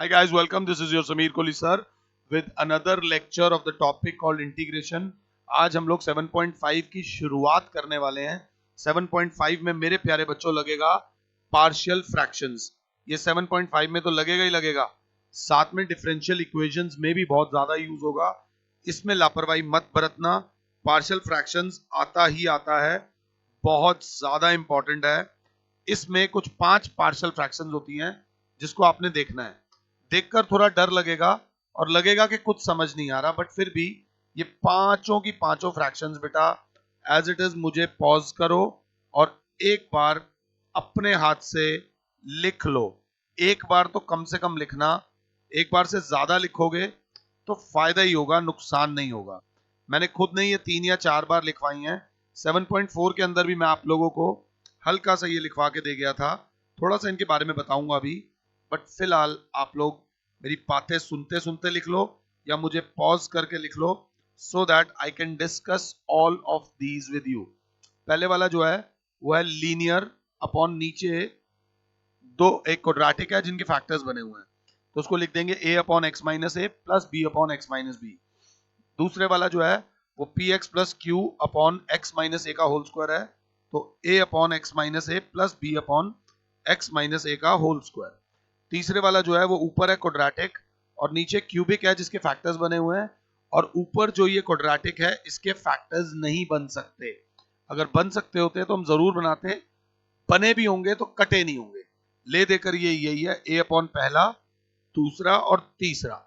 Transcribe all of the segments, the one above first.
Hi guys, welcome. This is your Sameer Kohli sir with another lecture of the topic called integration. आज हम लोग 7.5 की शुरुआत करने वाले हैं। 7.5 में मेरे प्यारे बच्चों लगेगा पार्शियल फ्रैक्शंस। ये 7.5 में तो लगेगा ही लगेगा, साथ में डिफरेंशियल इक्वेशंस में भी बहुत ज्यादा यूज होगा। इसमें लापरवाही मत बरतना। पार्शियल फ्रैक्शंस आता ही आता है, बहुत ज्यादा इंपॉर्टेंट है। इसमें कुछ 5 पार्शियल फ्रैक्शंस होती हैं जिसको आपने देखना है। देखकर थोड़ा डर लगेगा और लगेगा कि कुछ समझ नहीं आ रहा, बट फिर भी ये पांचों की पांचों फ्रैक्शंस बेटा एज इट इज मुझे पॉज करो और एक बार अपने हाथ से लिख लो। एक बार तो कम से कम लिखना, एक बार से ज्यादा लिखोगे तो फायदा ही होगा, नुकसान नहीं होगा। मैंने खुद ने ये 3 या 4 बार लिखवाई हैं। 7.4 के अंदर भी मैं आप लोगों को हल्का सा ये लिखवा के दे गया था, थोड़ा सा इनके बारे में बताऊंगा अभी। बट फिलहाल आप लोग मेरी बातें सुनते सुनते लिख लो या मुझे पॉज करके लिख लो, so that I can discuss all of these with you. पहले वाला जो है वो है लीनियर अपॉन नीचे दो एक क्वाड्रेटिक है जिनके फैक्टर्स बने हुए हैं, तो उसको लिख देंगे a upon x minus a plus b upon x minus b. दूसरे वाला जो है वो p x plus q upon x minus a का होल स्क्वायर है, तो a upon x minus a plus b upon x minus a का whole square. तीसरे वाला जो है वो ऊपर है क्वाड्रेटिक और नीचे क्यूबिक है जिसके फैक्टर्स बने हुए हैं, और ऊपर जो ये क्वाड्रेटिक है इसके फैक्टर्स नहीं बन सकते। अगर बन सकते होते तो हम जरूर बनाते, बने भी होंगे तो कटे नहीं होंगे। ले देकर ये यही है, a अपॉन पहला, दूसरा और तीसरा।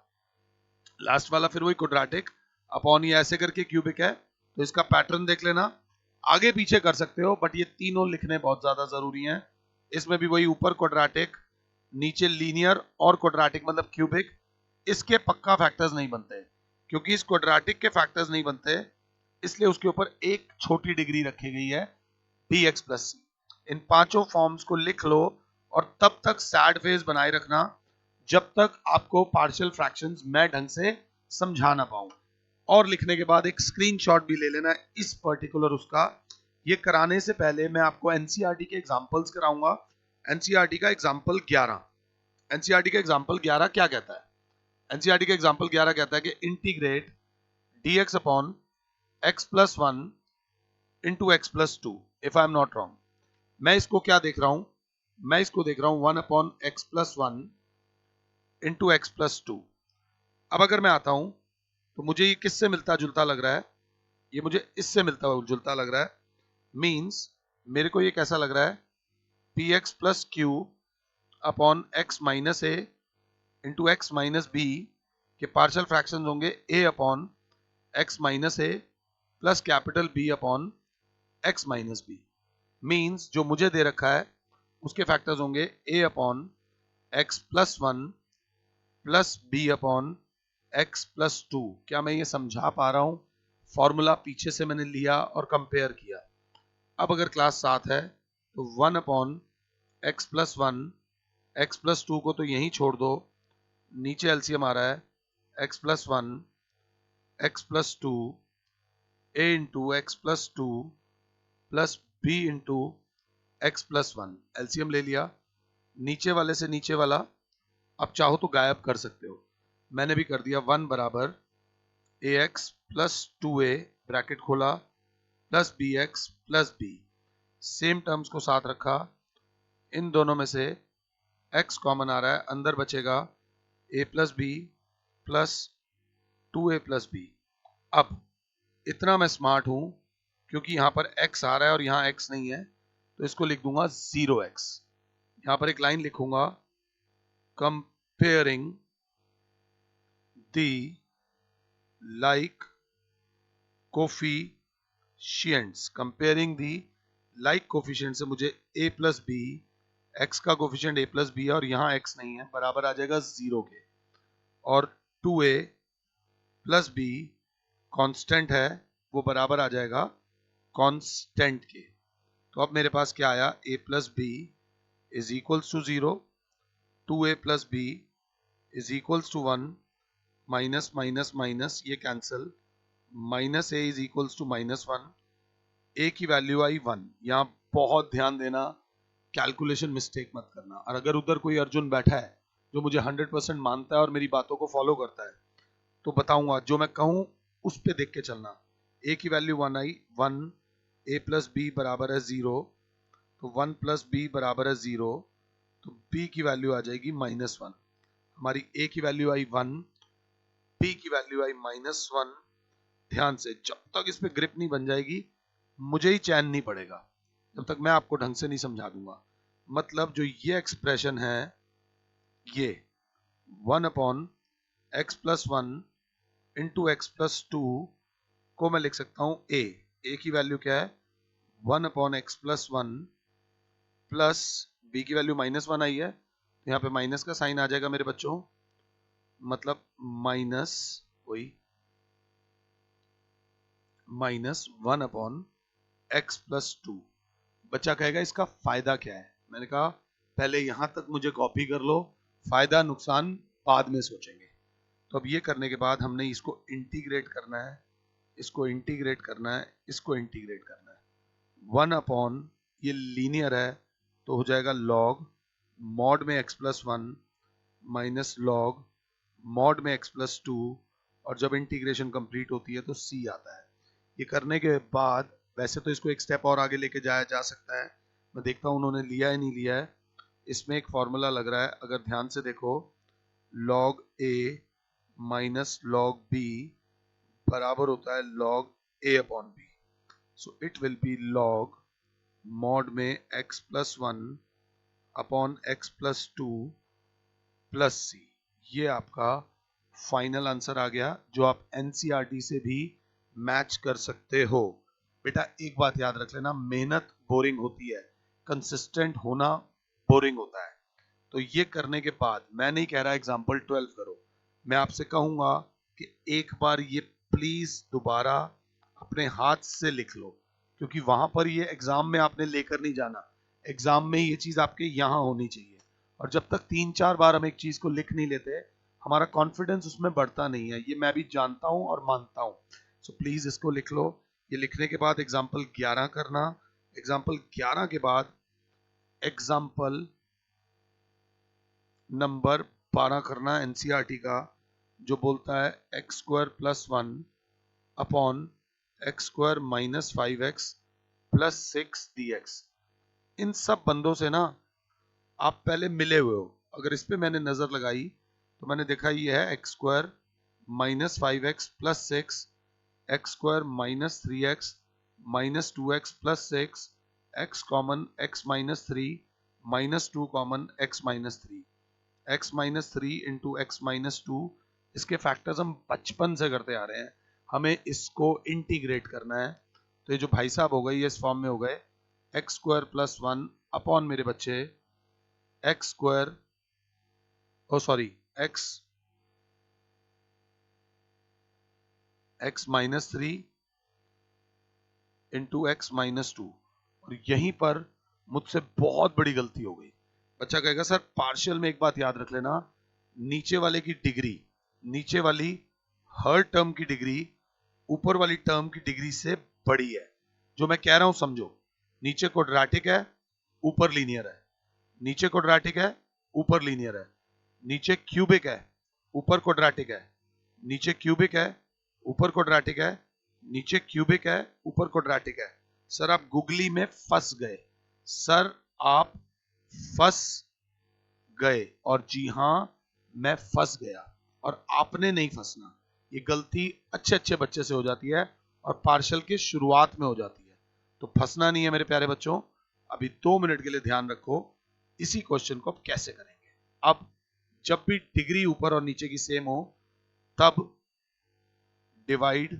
लास्ट वाला फिर वही क्वाड्रेटिक अपॉन ये ऐसे करके क्यूबिक है, तो इसका पैटर्न देख लेना। आगे पीछे कर सकते हो बट ये तीनों लिखने बहुत ज्यादा जरूरी हैं। इसमें भी वही ऊपर क्वाड्रेटिक, नीचे लीनियर और क्वाड्रेटिक मतलब क्यूबिक। इसके पक्का फैक्टर्स नहीं बनते, क्योंकि इस क्वाड्रेटिक के फैक्टर्स नहीं बनते इसलिए उसके ऊपर एक छोटी डिग्री रखी गई है bx प्लस सी। इन पांचों फॉर्म्स को लिख लो और तब तक सैड फेज बनाए रखना जब तक आपको पार्शियल फ्रैक्शंस मैं ढंग से समझा ना पाऊं। और लिखने के बाद एक स्क्रीनशॉट भी ले लेना इस पर्टिकुलर उसका। ये कराने से पहले मैं आपको एनसीईआरटी के एग्जांपल्स कराऊंगा। एनसीईआरटी का एग्जांपल 11, एनसीईआरटी का एग्जांपल 11 क्या कहता है? एनसीईआरटी का एग्जांपल 11 कहता है कि integrate dx upon x plus 1 into x plus 2 if I am not wrong. मैं इसको क्या देख रहा हूं? मैं इसको देख रहा हूं 1 upon x plus 1 into x plus 2। अब अगर मैं आता हूं तो मुझे ये किससे मिलता जुलता लग रहा है? ये मुझे इससे मिलता जुलता लग रहा है। मीन्स मेरे को ये कैसा लग रहा है? P x plus q upon x minus a into x minus b के पार्शियल फ्रैक्शन होंगे a upon x minus a plus capital B upon x minus b. Means जो मुझे दे रखा है उसके फैक्टर्स होंगे a upon x plus 1 plus b upon x plus 2। क्या मैं ये समझा पा रहा हूं? फॉर्मूला पीछे से मैंने लिया और कंपेयर किया। अब अगर क्लास 7 है तो 1 upon x plus 1 x plus 2 को तो यहीं छोड़ दो, नीचे एलसीएम आ रहा है x plus 1 x plus 2 a into x plus 2 plus b into x plus 1। LCM ले लिया, नीचे वाले से नीचे वाला अब चाहो तो गायब कर सकते हो। मैंने भी कर दिया। 1 बराबर ax प्लस 2a ब्रैकेट खोला plus bx plus b। Same terms को साथ रखा, इन दोनों में से x कॉमन आ रहा है, अंदर बचेगा a plus b plus 2a plus b. अब इतना मैं स्मार्ट हूं क्योंकि यहां पर x आ रहा है और यहां x नहीं है, तो इसको लिख दूंगा 0x। यहां पर एक लाइन लिखूंगा, कंपेयरिंग दी लाइक कोफिशिएंट्स। कंपेयरिंग दी लाइक कोफिशिएंट से मुझे a प्लस बी, x का कोफिशिएंट a प्लस बी है और यहां x नहीं है, बराबर आ जाएगा 0 के। और 2a प्लस बी कांस्टेंट है, वो बराबर आ जाएगा कांस्टेंट के। तो अब मेरे पास क्या आया? a plus b is equals to 0, 2a plus b is equals to 1, minus minus minus ये cancel, minus a is equals to minus 1। a की वैल्यू आई 1। यहां बहुत ध्यान देना, कैलकुलेशन मिस्टेक मत करना। और अगर उधर कोई अर्जुन बैठा है जो मुझे 100% मानता है और मेरी बातों को फॉलो करता है, तो बताऊंगा जो मैं कहूं उस पे देख के चलना। a की वैल्यू 1 आई, 1, a प्लस बी बराबर है 0, तो 1 प्लस बी बराबर है 0, तो b की वैल्यू आ जाएगी -1। हमारी a की वैल्यू आई 1, b की वैल्यू आई -1। ध्यान से, जब तक इस पे ग्रिप नहीं बन जाएगी मुझे ही चैन नहीं पड़ेगा, जब तक मैं आपको ढंग से नहीं समझा दूंगा। मतलब जो ये एक्सप्रेशन है, ये 1 upon x plus 1 into x plus 2 को मैं लिख सकता हूं a की वैल्यू क्या है, 1 upon x plus 1 plus b की वैल्यू -1 आई है, तो यहाँ पे माइनस का साइन आ जाएगा मेरे बच्चों, मतलब -1 अपॉन एक्स प्लस 2। बच्चा कहेगा इसका फायदा क्या है? मैंने कहा पहले यहां तक मुझे कॉपी कर लो, फायदा नुकसान बाद में सोचेंगे। तो अब ये करने के बाद हमने इसको इंटीग्रेट करना है, इसको इंटीग्रेट करना है, इसको इंटीग्रेट करना है। 1 अपॉन, ये लीनियर है तो हो जाएगा लॉग मॉड में x plus 1 minus log mod में x प्लस 2, और जब इंटीग्रेशन कंप्लीट होती है तो c आता है। ये करने के बाद वैसे तो इसको एक स्टेप और आगे लेके जाया जा सकता है, मैं देखता हूं उन्होंने लिया है नहीं लिया है। इसमें एक फॉर्मूला लग रहा है, अगर ध्यान से देखो, log a minus log b बराबर होता है log a upon b। So it will be log mod में x plus 1 upon x plus 2 plus c। ये आपका फाइनल आंसर आ गया, जो आप एनसीईआरटी से भी मैच कर सकते हो। बेटा एक बात याद रख लेना, मेहनत बोरिंग होती है, कंसिस्टेंट होना बोरिंग होता है। तो ये करने के बाद मैं नहीं कह रहा एग्जाम्पल 12 करो, मैं आपसे कहूंगा कि एक बार ये प्लीज दोबारा अपने हाथ से लिख लो, क्योंकि वहां पर ये एग्जाम में आपने लेकर नहीं जाना, एग्जाम में ये चीज आपके यहाँ होनी चाहिए। और जब तक 3-4 बार हम एक चीज को लिख नहीं लेते, हमारा कॉन्फिडेंस उसमें बढ़ता नहीं है, ये मैं भी जानता हूं और मानता हूं। सो प्लीज इसको लिख लो। ये लिखने के बाद एग्जाम्पल 11 करना, एग्जाम्पल 11 के बाद एग्जाम्पल नंबर 12 करना एनसीईआरटी का, जो बोलता है x square plus 1 upon x square minus 5x plus 6 dx। इन सब बंदों से ना आप पहले मिले हुए हो, अगर इस पे मैंने नजर लगाई तो मैंने देखा ये है x square minus 5x plus 6, x square minus 3x minus 2x plus 6, x common x minus 3 minus 2 common x minus 3, x minus 3 into x minus 2। इसके फैक्टर्स हम बचपन से करते आ रहे हैं, हमें इसको इंटीग्रेट करना है। तो ये जो भाई साहब हो गए ये इस फॉर्म में हो गए, एक्स स्क्वायर प्लस 1 अपॉन मेरे बच्चे x square, oh sorry, x x minus 3 into x minus 2। और यहीं पर मुझसे बहुत बड़ी गलती हो गई। बच्चा कहेगा सर पार्शियल में एक बात याद रख लेना, नीचे वाले की डिग्री, नीचे वाली हर टर्म की डिग्री ऊपर वाली टर्म की डिग्री से बड़ी है। जो मैं कह रहा हूं समझो, नीचे क्वाड्रेटिक है ऊपर लीनियर है, नीचे क्वाड्रेटिक है ऊपर लीनियर है, नीचे क्यूबिक है ऊपर क्वाड्रेटिक है, नीचे क्यूबिक है ऊपर क्वाड्रेटिक है, नीचे क्यूबिक है ऊपर क्वाड्रेटिक है। सर आप गुगली में फंस गए, सर आप फंस गए, और जी हां मैं फंस गया, और आपने नहीं फंसना। ये गलती अच्छे अच्छे बच्चे से हो जाती है और पार्शल के शुरुआत में हो जाती है, तो फंसना नहीं है मेरे प्यारे बच्चों। अभी 2 मिनट के लिए ध्यान रखो, इसी क्वेश्चन को अब कैसे करेंगे। अब जब भी डिग्री ऊपर और नीचे की सेम हो तब डिवाइड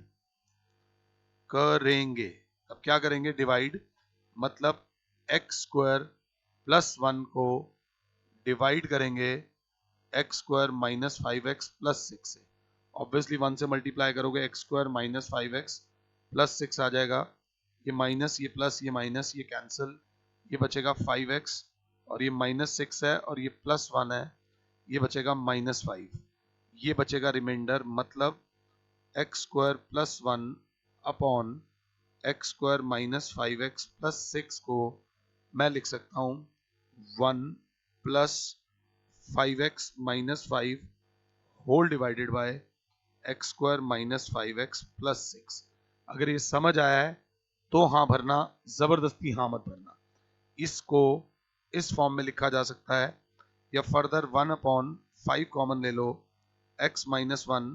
करेंगे। अब क्या करेंगे? डिवाइड, मतलब एक्स स्क्वायर प्लस 1 को डिवाइड करेंगे x square minus 5x plus 6 से। ऑब्वियसली 1 से मल्टीप्लाई करोगे x square minus 5x plus 6 आ जाएगा, ये माइनस ये प्लस ये माइनस ये कैंसिल, ये बचेगा 5x, और ये माइनस 6 है और ये प्लस 1 है, ये बचेगा माइनस 5, ये बचेगा रिमाइंडर, मतलब x square plus 1 upon x square minus 5x plus 6 को मैं लिख सकता हूं 1 plus 5x minus 5 whole divided by x square minus 5x plus 6। अगर ये समझ आया है तो हाँ भरना, जबरदस्ती हाँ मत भरना। इसको इस फॉर्म में लिखा जा सकता है, या फर्दर 1/5 कॉमन ले लो, x माइनस 1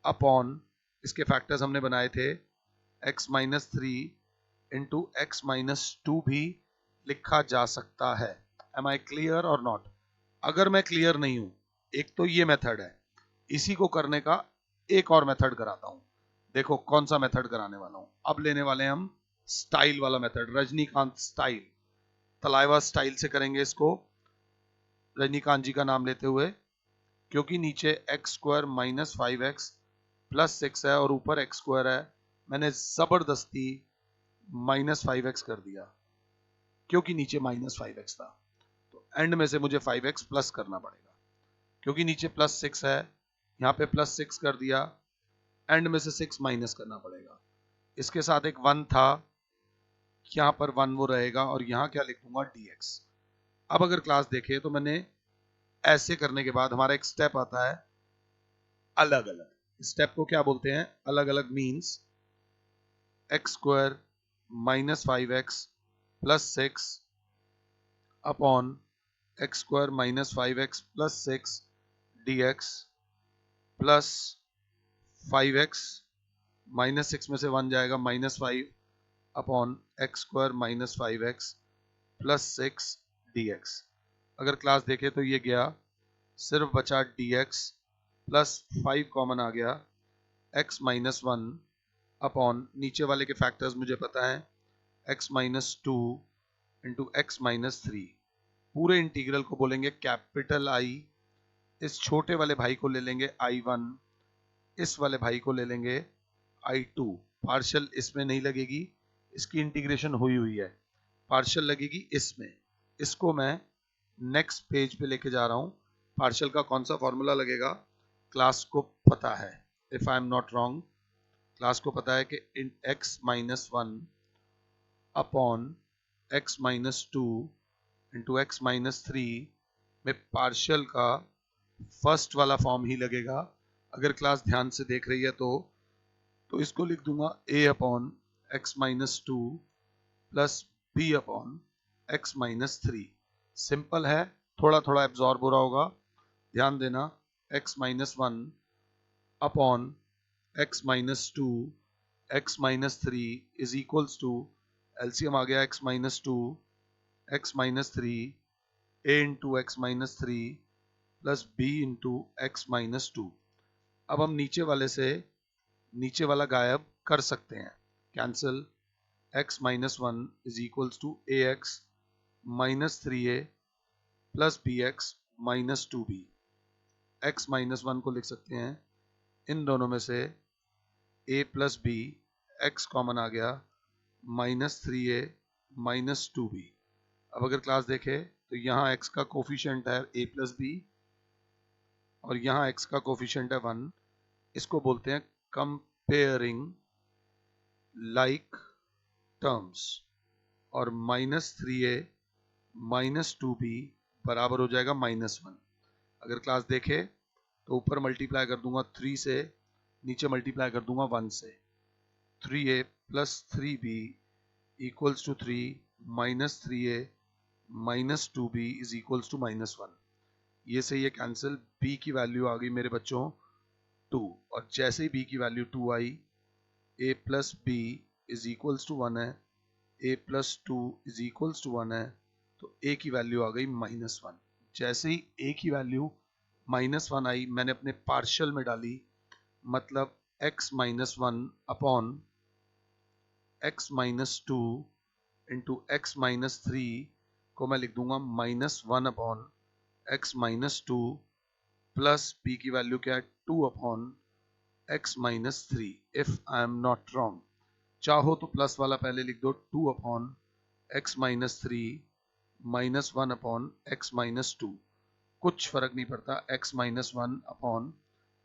अपॉन, इसके फैक्टर्स हमने बनाए थे, x minus 3 into x minus 2 भी लिखा जा सकता है। एम आई क्लियर और नॉट? अगर मैं क्लियर नहीं हूं, एक तो ये मेथड है, इसी को करने का एक और मेथड कराता हूं। देखो कौन सा मेथड कराने वाला हूं। अब लेने वाले हैं हम स्टाइल वाला मेथड, रजनीकांत स्टाइल, तलाइवा स्टाइल से करेंगे इसको, रजनीकांत जी का नाम लेते हुए, क्योंकि नीचे x square minus 5x plus 6 है और ऊपर एक्स स्क्वायर है, मैंने जबरदस्ती माइनस 5x कर दिया क्योंकि नीचे माइनस 5x था। तो एंड में से मुझे 5x प्लस करना पड़ेगा, क्योंकि नीचे प्लस 6 है, यहाँ पे प्लस 6 कर दिया, एंड में से 6 माइनस करना पड़ेगा। इसके साथ एक 1 था, यहाँ पर 1 वो रहेगा, और यहाँ क्या लिख दूंगा dx। अब अगर क्लास देखे तो मैंने ऐसे करने के बाद हमारा एक स्टेप आता है अलग अलग। स्टेप को क्या बोलते हैं? अलग अलग means x square minus 5x plus 6 upon x square minus 5x plus 6 dx plus 5x minus 6 में से 1 जाएगा, minus 5 upon x square minus 5x plus 6 dx। अगर क्लास देखे तो ये गया, सिर्फ बचा dx प्लस 5 कॉमन आ गया, x माइनस 1 अपॉन नीचे वाले के फैक्टर्स मुझे पता है, x minus 2 into x minus 3। पूरे इंटीग्रल को बोलेंगे कैपिटल I, इस छोटे वाले भाई को ले लेंगे I1, इस वाले भाई को ले लेंगे I2। पार्शियल इसमें नहीं लगेगी, इसकी इंटीग्रेशन हुई हुई है, पार्शियल लगेगी इसमें। इसको मैं नेक्स्ट पेज पे लेके जा रहा हूं। पार्शियल का कौन सा फॉर्मूला लगेगा क्लास को पता है, if I am not wrong, class को पता है कि इन x minus 1 upon x minus 2 into x minus 3 में पार्शियल का फर्स्ट वाला फॉर्म ही लगेगा। अगर क्लास ध्यान से देख रही है तो इसको लिख दूंगा a upon x minus 2 plus b upon x minus 3। Simple है, थोड़ा थोड़ा एब्जॉर्ब हो रहा होगा, ध्यान देना। x minus 1 upon x minus 2 x minus 3 is equals to, LCM आ गया x minus 2 x minus 3 a into x minus 3 plus b into x minus 2। अब हम नीचे वाले से नीचे वाला गायब कर सकते हैं, cancel. x minus 1 is equals to a x minus 3a plus b x minus 2b। x minus 1 को लिख सकते हैं इन दोनों में से a plus b, x common आ गया, माइनस 3a माइनस 2b। अब अगर क्लास देखे तो यहाँ x का कोफिशिएंट है a प्लस बी और यहाँ x का कोफिशिएंट है 1। इसको बोलते हैं कंपेयरिंग लाइक टर्म्स। और माइनस 3a माइनस 2b बराबर हो जाएगा माइनस 1। अगर क्लास देखे तो ऊपर मल्टीप्लाई कर दूंगा 3 से, नीचे मल्टीप्लाई कर दूंगा 1 से। 3a plus 3b equals to 3 minus 3a minus 2b is equals to minus 1। ये से ये कैंसिल, b की वैल्यू आ गई मेरे बच्चों 2, और जैसे ही b की वैल्यू 2 आई, a plus b is equals to 1 है, a plus 2 is equals to 1 है, तो a की वैल्यू आ गई माइनस 1। जैसे ही a की वैल्यू माइनस 1 आई, मैंने अपने पार्शियल में डाली, मतलब x minus 1 upon x minus 2 into x minus 3 को मैं लिख दूंगा minus 1 upon x minus 2 plus b की वैल्यू क्या है 2 upon x minus 3, if I am not wrong. चाहो तो प्लस वाला पहले लिख दो, 2 upon x minus 3 minus 1 upon x minus 2, कुछ फर्क नहीं पड़ता, x minus 1 upon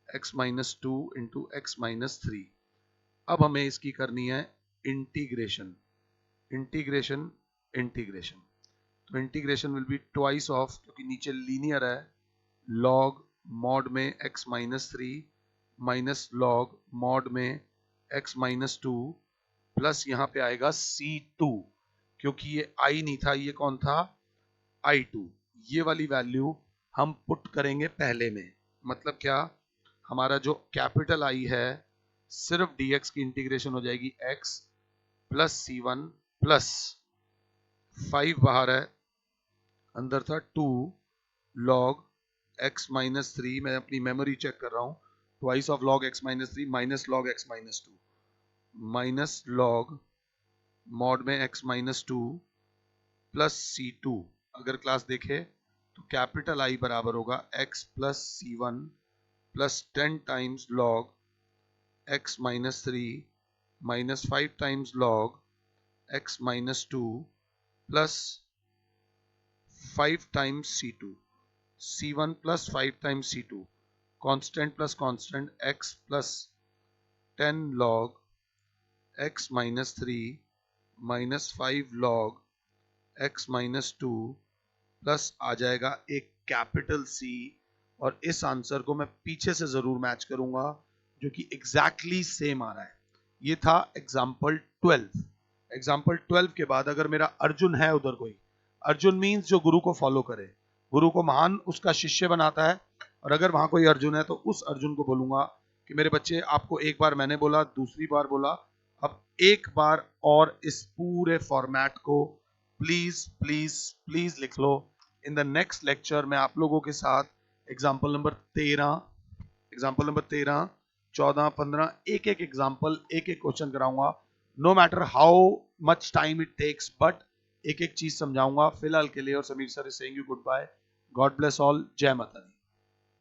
x minus 2 into x minus 3। अब हमें इसकी करनी है इंटीग्रेशन, इंटीग्रेशन इंटीग्रेशन। तो integration will be twice of, क्योंकि नीचे लीनियर है, लॉग मॉड में x minus 3 minus log mod में x माइनस 2 प्लस यहाँ पे आएगा C2, क्योंकि ये I नहीं था, ये कौन था, I2। ये वाली वैल्यू हम पुट करेंगे पहले में, मतलब क्या, हमारा जो कैपिटल I है सिर्फ dx की इंटीग्रेशन हो जाएगी x प्लस C1 प्लस 5 बाहर है, अंदर था 2 लॉग x माइनस 3, मैं अपनी मेमोरी चेक कर रहा हूं, twice of log x minus 3 minus log x minus 2 minus log mod में x माइनस 2 प्लस C2। अगर क्लास देखे तो कैपिटल I बराबर होगा x plus C1 plus 10 times log x minus 3 minus 5 times log x minus 2 plus 5 times C2, C1 plus 5 times C2, constant plus constant x plus 10 log x minus 3 minus 5 log x minus 2 plus आ जाएगा एक capital C, और इस answer को मैं पीछे से जरूर मैच करूंगा जो कि एग्जैक्टली सेम आ रहा है। ये था एग्जाम्पल 12। एग्जाम्पल 12 के बाद अगर मेरा अर्जुन है उधर कोई, अर्जुन मीन्स जो गुरु को फॉलो करे, गुरु को महान उसका शिष्य बनाता है, और अगर वहां कोई अर्जुन है तो उस अर्जुन को बोलूंगा कि मेरे बच्चे, आपको एक बार मैंने बोला, दूसरी बार बोला, अब एक बार और इस पूरे फॉर्मेट को प्लीज प्लीज प्लीज लिख लो। इन द नेक्स्ट लेक्चर मैं आप लोगों के साथ एग्जाम्पल नंबर 13, 14, 15 एक एक एग्जाम्पल, एक एक क्वेश्चन कराऊंगा, no matter how much time it takes, but एक एक चीज समझाऊंगा। फिलहाल के लिए और Sameer sir is saying you good bye, God bless all, जय माता दी।